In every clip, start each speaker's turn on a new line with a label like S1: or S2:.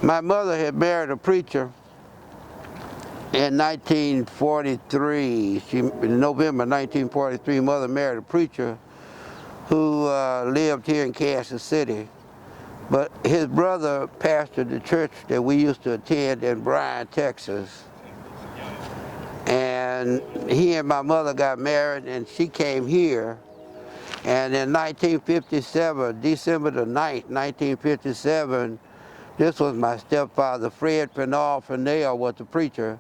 S1: My mother had married a preacher in 1943. In November 1943, mother married a preacher who lived here in Kansas City. But his brother pastored the church that we used to attend in Bryan, Texas. And he and my mother got married, and she came here. And in 1957, December the 9th, 1957, this was my stepfather, Fred Fennell was the preacher,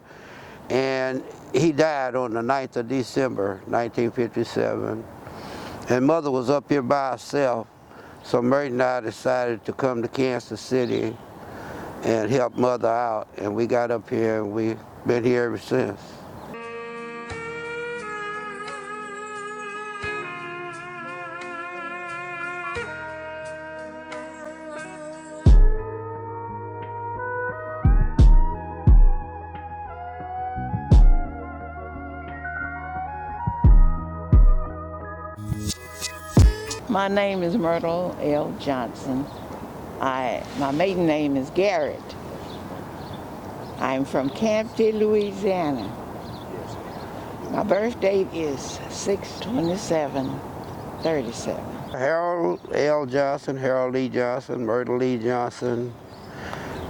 S1: and he died on the 9th of December, 1957. And mother was up here by herself, so Murray and I decided to come to Kansas City and help mother out, and we got up here, and we've been here ever since.
S2: My name is Myrtle L. Johnson. My maiden name is Garrett. I'm from Campton, Louisiana. My birth date is 6/27/37.
S1: Harrel L. Johnson, Harold Lee Johnson, Myrtle Lee Johnson,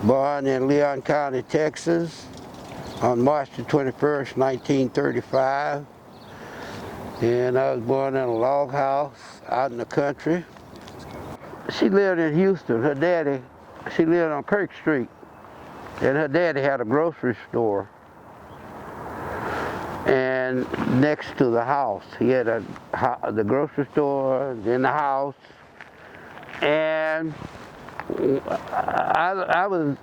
S1: born in Leon County, Texas on March the 21st, 1935. And I was born in a log house out in the country. She lived in Houston. She lived on Kirk Street, and her daddy had a grocery store. And next to the house, he had the grocery store, then the house. And I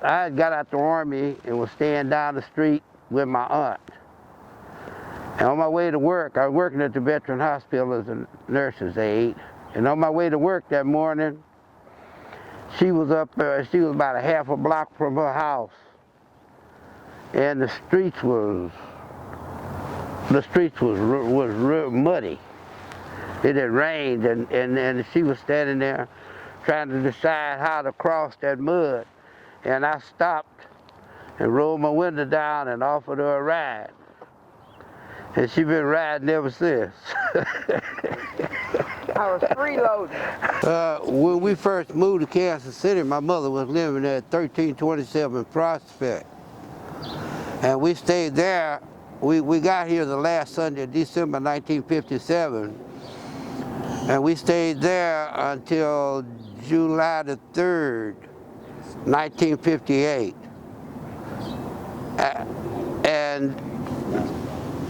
S1: had got out the Army and was staying down the street with my aunt. And on my way to work, I was working at the Veteran Hospital as a nurse's aide. And on my way to work that morning, she was about a half a block from her house. And the streets was muddy. It had rained, and she was standing there trying to decide how to cross that mud. And I stopped and rolled my window down and offered her a ride. And she's been riding ever since.
S2: I was freeloading.
S1: When we first moved to Kansas City, my mother was living at 1327 Prospect. And we stayed there. We got here the last Sunday of December 1957. And we stayed there until July the 3rd, 1958. And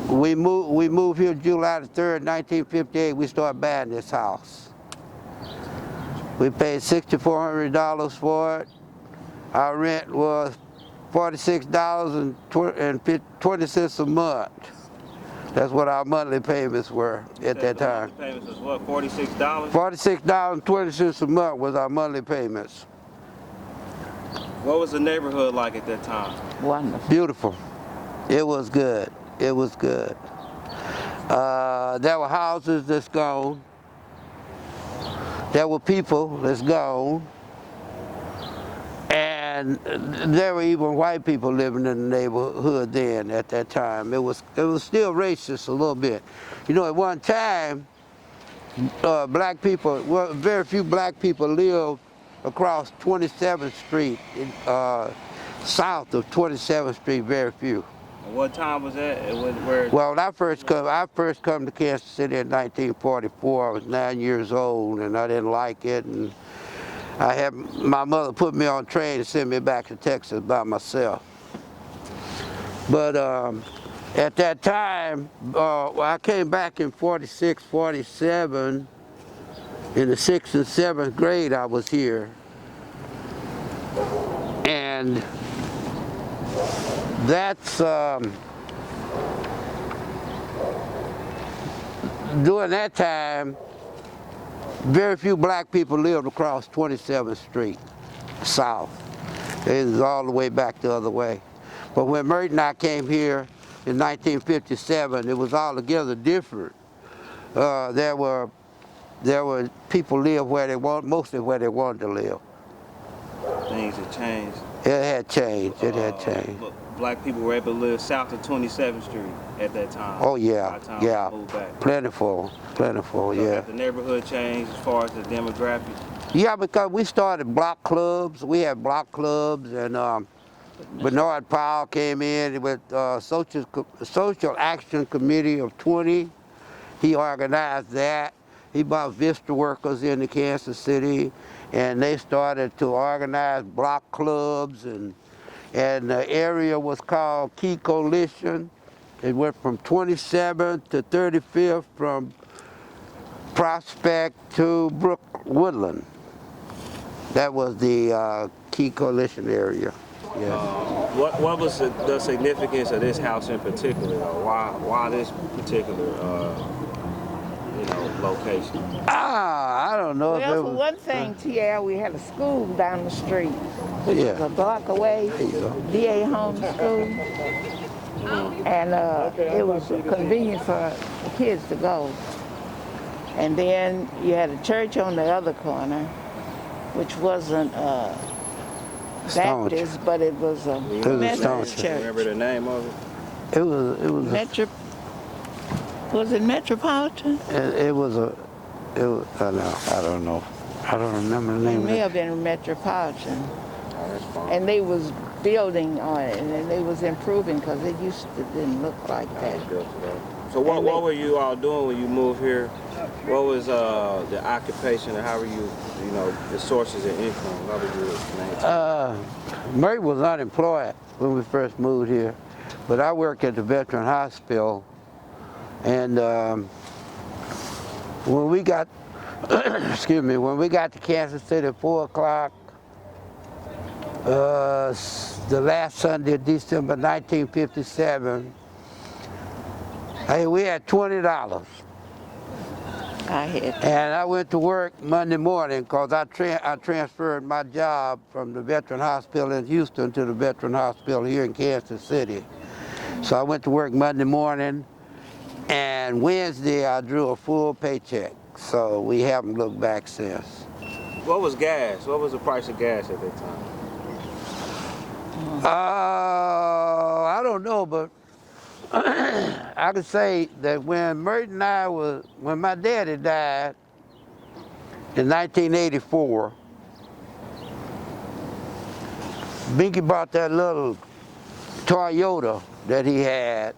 S1: we moved here July the 3rd, 1958. We started buying this house. We paid $6,400 for it. Our rent was $46.20 a month. That's what our monthly payments were at that time.
S3: The payments was what, $46?
S1: $46.20 a month was our monthly payments.
S3: What was the neighborhood like at that time?
S2: Wonderful.
S1: Beautiful. It was good. It was good. There were houses that's gone. There were people that's gone. And there were even white people living in the neighborhood then at that time. It was still racist a little bit. You know, at one time, black people, very few black people lived across 27th Street, south of 27th Street, very few.
S3: What time was that?
S1: Well, when I first come to Kansas City in 1944. I was 9 years old, and I didn't like it. And I had my mother put me on a train and send me back to Texas by myself. But at that time, I came back in 46, 47. In the 6th and 7th grade, I was here. And that's, during that time, very few black people lived across 27th Street, south. It was all the way back the other way. But when Murray and I came here in 1957, it was altogether different. There were people live where they want, mostly where they wanted to live.
S3: Things have changed.
S1: It had changed. It had changed.
S3: But black people were able to live south of 27th Street at that time.
S1: Oh yeah,
S3: By the time
S1: yeah.
S3: we moved back.
S1: Plentiful,
S3: So
S1: yeah.
S3: had the neighborhood changed as far as the demographic?
S1: Yeah, because we started block clubs. We had block clubs, and Bernard Powell came in with Social Action Committee of 20. He organized that. He brought Vista workers into Kansas City, and they started to organize block clubs, and the area was called Key Coalition. It went from 27th to 35th, from Prospect to Woodland. That was the Key Coalition area. Yeah.
S3: What was the significance of this house in particular? Why this particular location?
S1: I don't know if it
S2: Well,
S1: was.
S2: for one thing, T.R., we had a school down the street, which
S1: Yeah.
S2: was a block away,
S1: There you go.
S2: D.A. Holmes School. And it was convenient for the kids to go. And then you had a church on the other corner, which wasn't
S1: Stone
S2: Baptist, but it was a
S1: was a
S2: Methodist
S1: stone
S2: church.
S3: Remember the name of it?
S1: It was.
S2: Was it Metropolitan?
S1: It was. No, I don't know. I don't remember the
S2: It
S1: name of
S2: may
S1: it.
S2: have been Metropolitan.
S3: Oh, that's fine.
S2: And they was building on it, and they was improving because it used to didn't look like that.
S3: So what were you all doing when you moved here? What was the occupation, and how were you, the sources of income? How were you maintain?
S1: Murray was unemployed when we first moved here, but I worked at the Veteran Hospital, and when we got, excuse me, when we got to Kansas City at 4 o'clock, the last Sunday of December 1957, hey, we had $20.
S2: I had
S1: And I went to work Monday morning because I transferred my job from the Veteran Hospital in Houston to the Veteran Hospital here in Kansas City. So I went to work Monday morning, and Wednesday I drew a full paycheck. So we haven't looked back since.
S3: What was gas? What was the price of gas at that time?
S1: I don't know, but I could say that when Merton and when my daddy died in 1984, Binky bought that little Toyota that he had.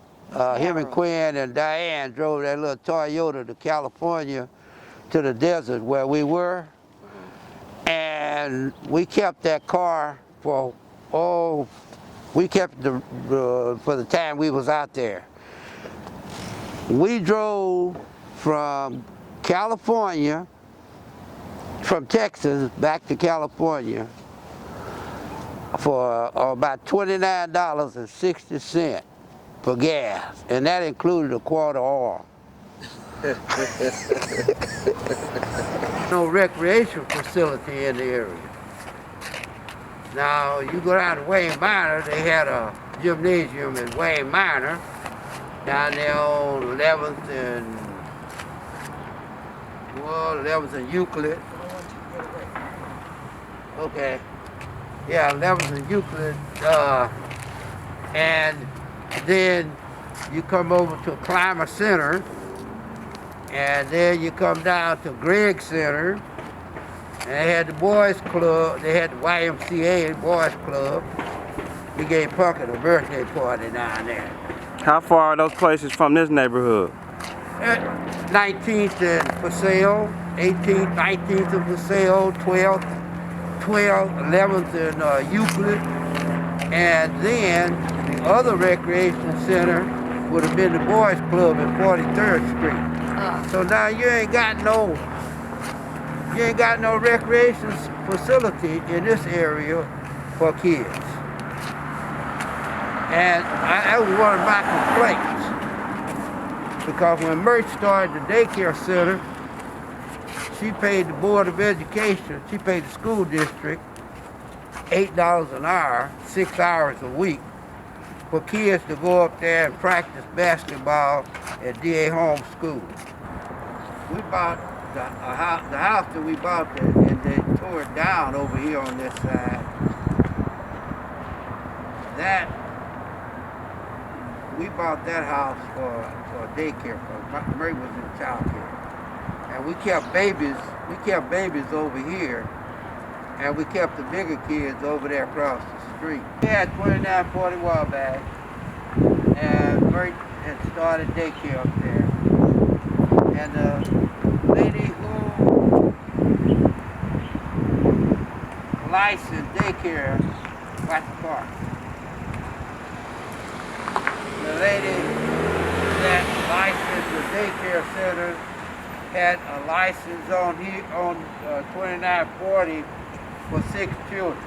S1: Him and Quinn and Diane drove that little Toyota to California, to the desert where we were. And we kept that car for, we kept it for the time we was out there. We drove from California, from Texas back to California for about $29.60 for gas, and that included a quart of oil. No recreation facility in the area. Now, you go down to Wayne Minor, they had a gymnasium at Wayne Minor, down there on 11th and Euclid. Okay. Yeah, 11th and Euclid. And then you come over to Climber Center, and then you come down to Gregg Center, and they had the boys club, they had the YMCA boys club. We gave Puckett a birthday party down there.
S3: How far are those places from this neighborhood?
S1: 19th and Paseo, 18th, 19th and Paseo, 12th, 11th and Euclid, and then the other recreation center would have been the boys club at 43rd Street. So now you ain't got no recreation facility in this area for kids. And that was one of my complaints, because when Mert started the daycare center, she paid the Board of Education, she paid the school district $8 an hour, 6 hours a week, for kids to go up there and practice basketball at D.A. Holmes School. We bought the house that we bought there, and they tore it down over here on this side. that, we bought that house for daycare because Murray was in child care. And we kept babies over here, and we kept the bigger kids over there across the street. We had 2940 Wabash, and Murray had started daycare up there. And the lady who licensed daycare got the car. The lady that licensed the daycare center had a license on 2940 for 6 children.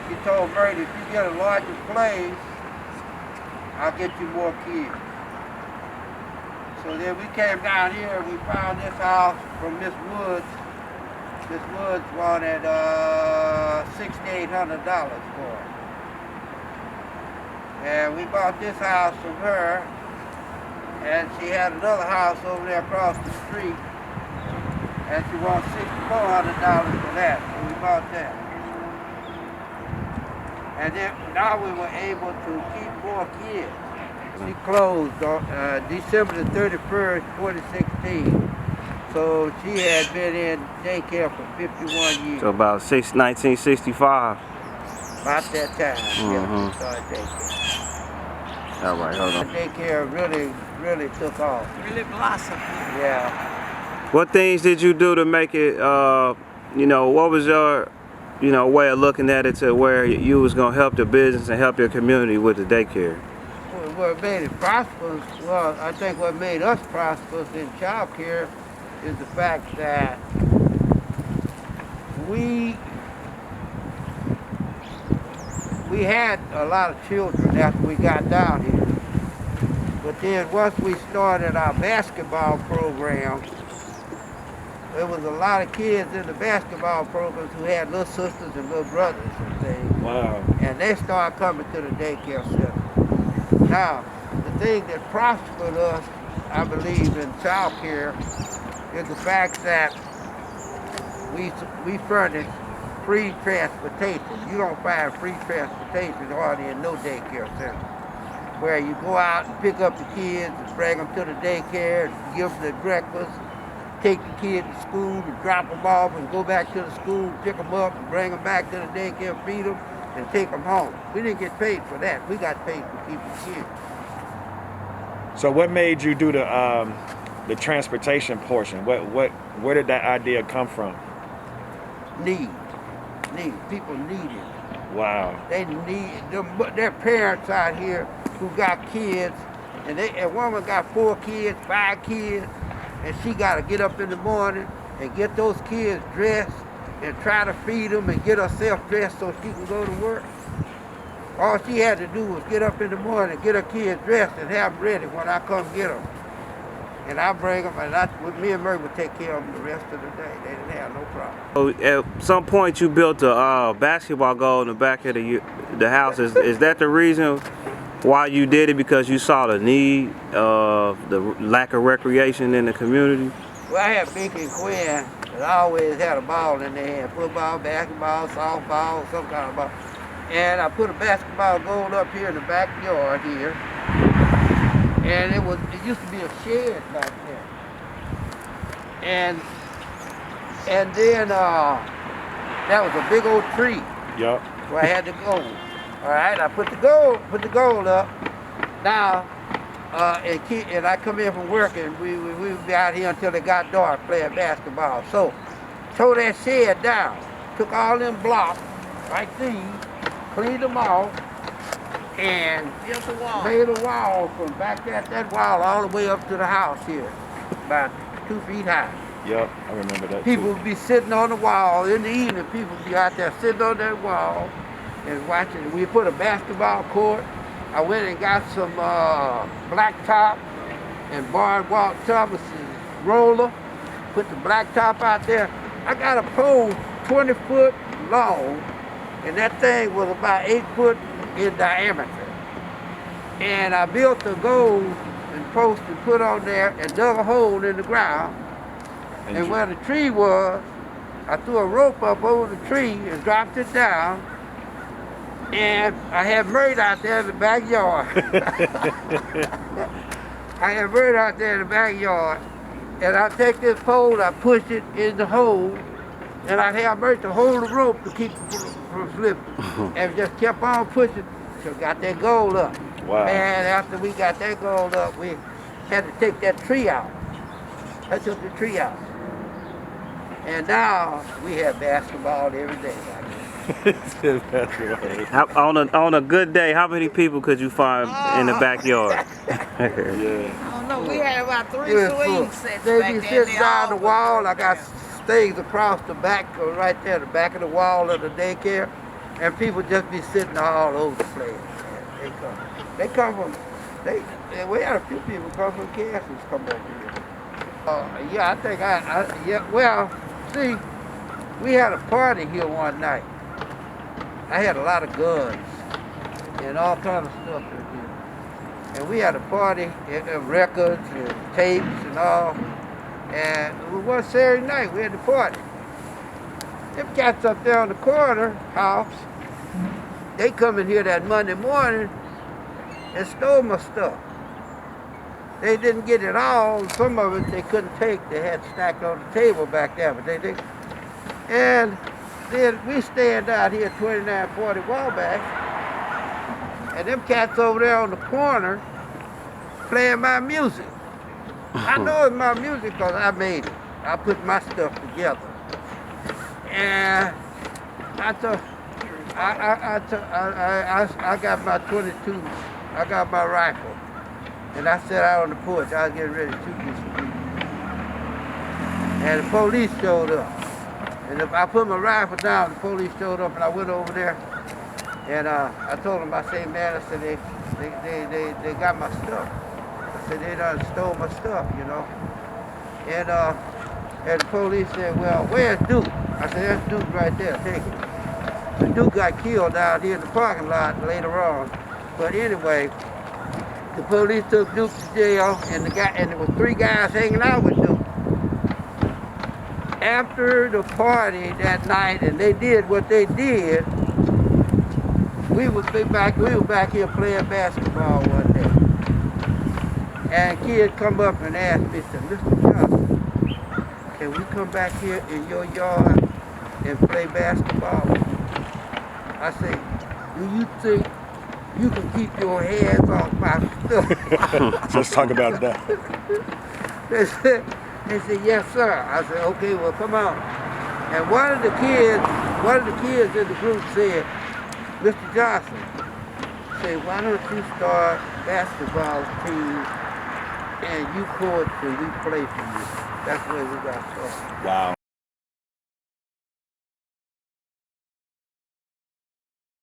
S1: She told Murray, if you get a larger place, I'll get you more kids. So then we came down here and we found this house from Miss Woods. Miss Woods wanted $6,800 for it. And we bought this house from her, and she had another house over there across the street, and she wanted $6,400 for that, so we bought that. And then now we were able to keep more kids. She closed on December the 31st, 2016. So she had been in daycare for 51 years.
S3: So about 1965.
S1: About that time, yeah, she started daycare.
S3: All right, hold on.
S1: Daycare really took off.
S2: Really blossomed.
S1: Yeah.
S3: What things did you do to make it, you know, what was your, you know, way of looking at it to where you was going to help the business and help your community with the daycare?
S1: What made it prosperous, well, I think what made us prosperous in child care is the fact that we had a lot of children after we got down here. But then once we started our basketball program, there was a lot of kids in the basketball programs who had little sisters and little brothers and things.
S3: Wow.
S1: And they started coming to the daycare center. Now, the thing that prospered us, I believe, in child care is the fact that we furnish free transportation. You don't find free transportation hardly in no daycare center, where you go out and pick up the kids and bring them to the daycare, and give them their breakfast, take the kids to school and drop them off and go back to the school, pick them up and bring them back to the daycare, feed them, and take them home. We didn't get paid for that. We got paid for keeping kids.
S4: So what made you do the transportation portion? Where did that idea come from?
S1: Need. People need it.
S4: Wow.
S1: They need their parents out here who got kids, and a woman got 4 kids, 5 kids, and she got to get up in the morning and get those kids dressed and try to feed them and get herself dressed so she can go to work. All she had to do was get up in the morning, get her kids dressed, and have them ready when I come get them. And I bring them, and me and Murray would take care of them the rest of the day. They didn't have no problem.
S3: So at some point you built a basketball goal in the back of the house. Is that the reason why you did it? Because you saw the need of the lack of recreation in the community?
S1: Well, I had Bink and Quinn that always had a ball in their hand, football, basketball, softball, some kind of ball. And I put a basketball goal up here in the backyard here. And it used to be a shed back there. And then that was a big old tree.
S4: Yep.
S1: Where I had the goal. All right, I put the goal up. Now, and I come in from work, and we would be out here until it got dark playing basketball. So, tore that shed down, took all them blocks like these, cleaned them off, and made a wall from back at that wall all the way up to the house here, about 2 feet high.
S4: Yep, I remember that.
S1: People
S4: too.
S1: would be sitting on the wall in the evening. People would be out there sitting on that wall and watching. We put a basketball court. I went and got some blacktop and Barn Walt Thomas's roller. Put the blacktop out there. I got a pole 20 foot long, and that thing was about 8 foot in diameter. And I built a goal and post and put on there and dug a hole in the ground. And where the tree was, I threw a rope up over the tree and dropped it down. And I had Myrtle out there in the backyard. I had Myrtle out there in the backyard. And I take this pole, I push it in the hole, and I have Myrtle hold the rope to keep it from slipping. And just kept on pushing till got that goal up.
S4: Wow.
S1: Man, after we got that goal up, we had to take that tree out. I took the tree out. And now we have basketball every day.
S3: On a good day, how many people could you find in the backyard?
S4: Yeah.
S2: I don't know. We had about 3
S1: It was
S2: swing
S1: full.
S2: sets
S1: They
S2: back
S1: be
S2: there.
S1: sitting down the wall. I got things across the back, right there, the back of the wall of the daycare, and people just be sitting all over the place. They come from. We had a few people come from Kansas come over here. Yeah, I think yeah. Well, see, we had a party here one night. I had a lot of guns and all kind of stuff in here. And we had a party, and records and tapes and all. And it was one Saturday night, we had the party. Them cats up there on the corner house, they come in here that Monday morning and stole my stuff. They didn't get it all. Some of it they couldn't take. They had stacked on the table back there, but they did. And then we stand out here 2940 Wabash, and them cats over there on the corner playing my music. I know it's my music because I made it. I put my stuff together. And I got my 22, I got my rifle. And I sat out on the porch, I was getting ready to shoot these people. And the police showed up. And I put my rifle down, the police showed up, and I went over there. And I told them, I said, man, I said, they got my stuff. I said, they done stole my stuff, you know. And the police said, well, where's Duke? I said, that's Duke right there, take it. The Duke got killed down here in the parking lot later on. But anyway, the police took Duke to jail, and there was 3 guys hanging out with Duke. After the party that night, and they did what they did, we were back here playing basketball one day. And a kid come up and asked me, said, Mr. Johnson, can we come back here in your yard and play basketball? I said, do you think you can keep your hands off my stuff?
S4: Let's talk about that.
S1: They said, yes, sir. I said, okay, well, come on. And one of the kids in the group said, Mr. Johnson, said, why don't you start basketball team and you coach and we play for you? That's where we got started.
S4: Wow.